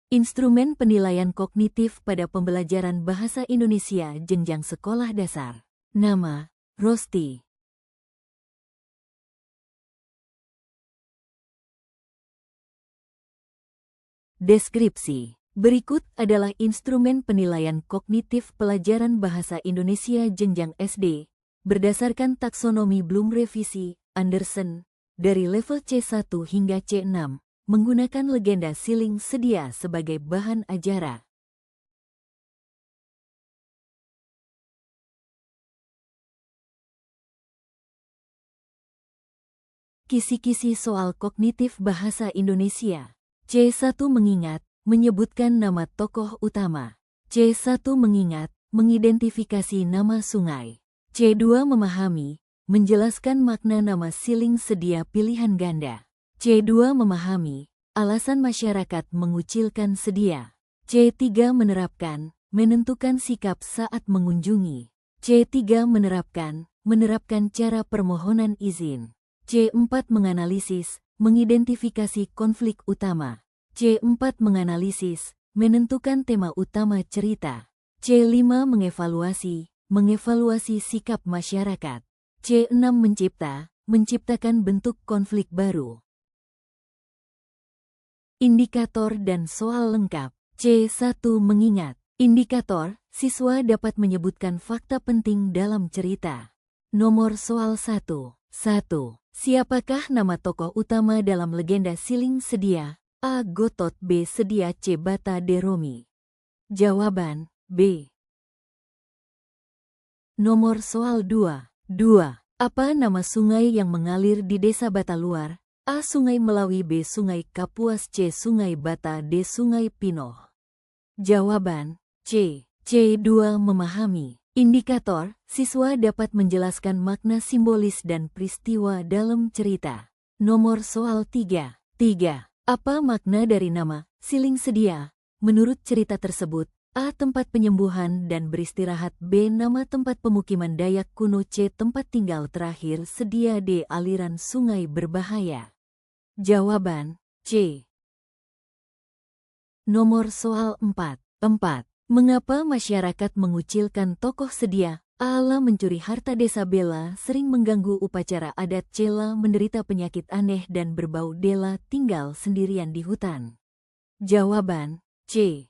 Instrumen penilaian kognitif pada pembelajaran bahasa Indonesia jenjang sekolah dasar. Nama, Rosti. Deskripsi. Berikut adalah instrumen penilaian kognitif pelajaran bahasa Indonesia jenjang SD, berdasarkan taksonomi Bloom revisi, Anderson, dari level C1 hingga C6, menggunakan legenda siling sedia sebagai bahan ajarah. Kisi-kisi soal kognitif bahasa Indonesia. C1 mengingat, menyebutkan nama tokoh utama. C1 mengingat, mengidentifikasi nama sungai. C2 memahami, menjelaskan makna nama siling sedia pilihan ganda. C2 memahami, alasan masyarakat mengucilkan sedia. C3 menerapkan, menentukan sikap saat mengunjungi. C3 menerapkan cara permohonan izin. C4 menganalisis, mengidentifikasi konflik utama. C4 menganalisis, menentukan tema utama cerita. C5 mengevaluasi sikap masyarakat. C6 menciptakan bentuk konflik baru. Indikator dan soal lengkap. C1 mengingat. Indikator, siswa dapat menyebutkan fakta penting dalam cerita. Nomor soal 1. 1. Siapakah nama tokoh utama dalam legenda siling sedia? A. Gotot. B. Sedia. C. Bata de Romi. Jawaban, B. Nomor soal 2. 2. Apa nama sungai yang mengalir di desa Bataluar? A. Sungai Melawi. B. Sungai Kapuas. C. Sungai Bata. D. Sungai Pinoh. Jawaban, C. C2 memahami. Indikator, siswa dapat menjelaskan makna simbolis dan peristiwa dalam cerita. Nomor soal 3. 3. Apa makna dari nama siling sedia? Menurut cerita tersebut, A. Tempat penyembuhan dan beristirahat. B. Nama tempat pemukiman Dayak kuno. C. Tempat tinggal terakhir sedia. D. Aliran sungai berbahaya. Jawaban, C. Nomor soal 4. 4. Mengapa masyarakat mengucilkan tokoh sedia? A. Mencuri harta desa. Bela sering mengganggu upacara adat. Cela menderita penyakit aneh dan berbau. Dela tinggal sendirian di hutan. Jawaban, C.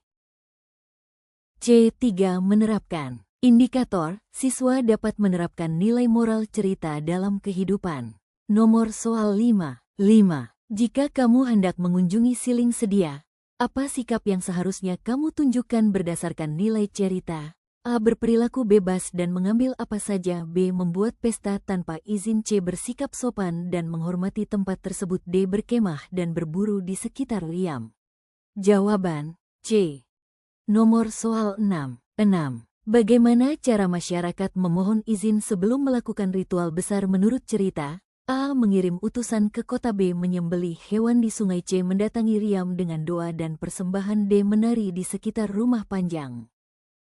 C3 menerapkan. Indikator, siswa dapat menerapkan nilai moral cerita dalam kehidupan. Nomor soal 5. 5. Jika kamu hendak mengunjungi siling sedia, apa sikap yang seharusnya kamu tunjukkan berdasarkan nilai cerita? A. Berperilaku bebas dan mengambil apa saja. B. Membuat pesta tanpa izin. C. Bersikap sopan dan menghormati tempat tersebut. D. Berkemah dan berburu di sekitar liam. Jawaban, C. Nomor soal 6. 6. Bagaimana cara masyarakat memohon izin sebelum melakukan ritual besar menurut cerita? A. Mengirim utusan ke kota. B. Menyembelih hewan di sungai. C. Mendatangi riam dengan doa dan persembahan. D. Menari di sekitar rumah panjang.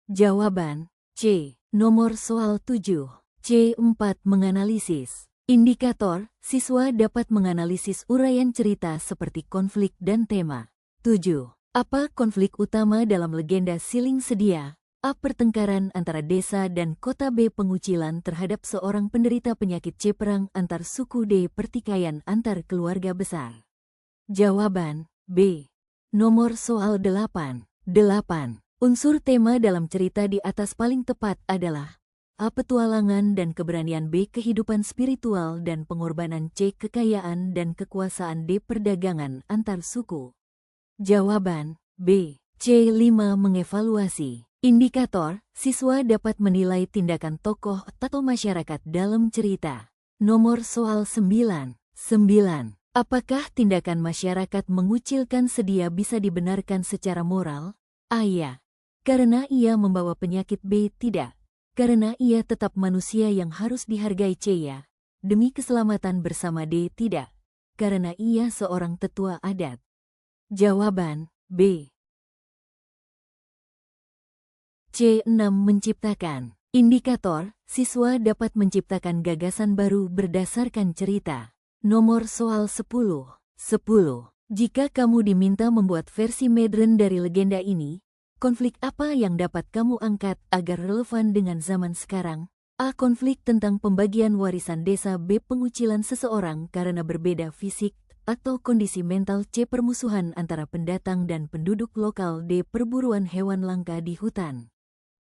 Jawaban, C. Nomor soal 7. C4 menganalisis. Indikator, siswa dapat menganalisis uraian cerita seperti konflik dan tema. 7. Apa konflik utama dalam legenda siling sedia? A. Pertengkaran antara desa dan kota. B. Pengucilan terhadap seorang penderita penyakit. C. Perang antar suku. D. Pertikaian antar keluarga besar. Jawaban, B. Nomor soal 8. 8. Unsur tema dalam cerita di atas paling tepat adalah A. Petualangan dan keberanian. B. Kehidupan spiritual dan pengorbanan. C. Kekayaan dan kekuasaan. D. Perdagangan antar suku. Jawaban, B. C5 mengevaluasi. Indikator, siswa dapat menilai tindakan tokoh atau masyarakat dalam cerita. Nomor soal 9. 9. Apakah tindakan masyarakat mengucilkan sedia bisa dibenarkan secara moral? A. Ya. Karena ia membawa penyakit. B. Tidak. Karena ia tetap manusia yang harus dihargai. C. Ya. Demi keselamatan bersama. D. Tidak. Karena ia seorang tetua adat. Jawaban, B. C6 menciptakan. Indikator, siswa dapat menciptakan gagasan baru berdasarkan cerita. Nomor soal 10. 10. Jika kamu diminta membuat versi modern dari legenda ini, konflik apa yang dapat kamu angkat agar relevan dengan zaman sekarang? A. Konflik tentang pembagian warisan desa. B. Pengucilan seseorang karena berbeda fisik atau kondisi mental. C. Permusuhan antara pendatang dan penduduk lokal. D. Perburuan hewan langka di hutan.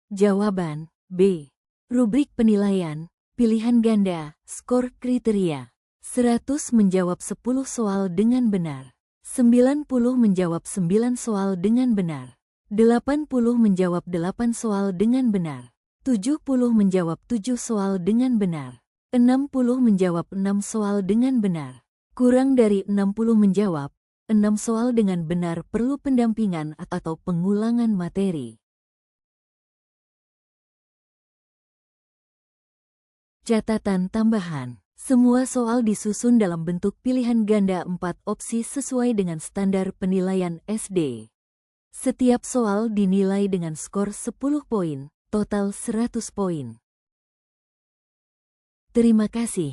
Jawaban B. Rubrik penilaian, pilihan ganda, skor kriteria. 100 menjawab 10 soal dengan benar. 90 menjawab 9 soal dengan benar. 80 menjawab 8 soal dengan benar. 70 menjawab 7 soal dengan benar. 60 menjawab 6 soal dengan benar. Kurang dari 60 menjawab 6 soal dengan benar, perlu pendampingan atau pengulangan materi. Catatan tambahan. Semua soal disusun dalam bentuk pilihan ganda 4 opsi sesuai dengan standar penilaian SD. Setiap soal dinilai dengan skor 10 poin. Total 100 poin. Terima kasih.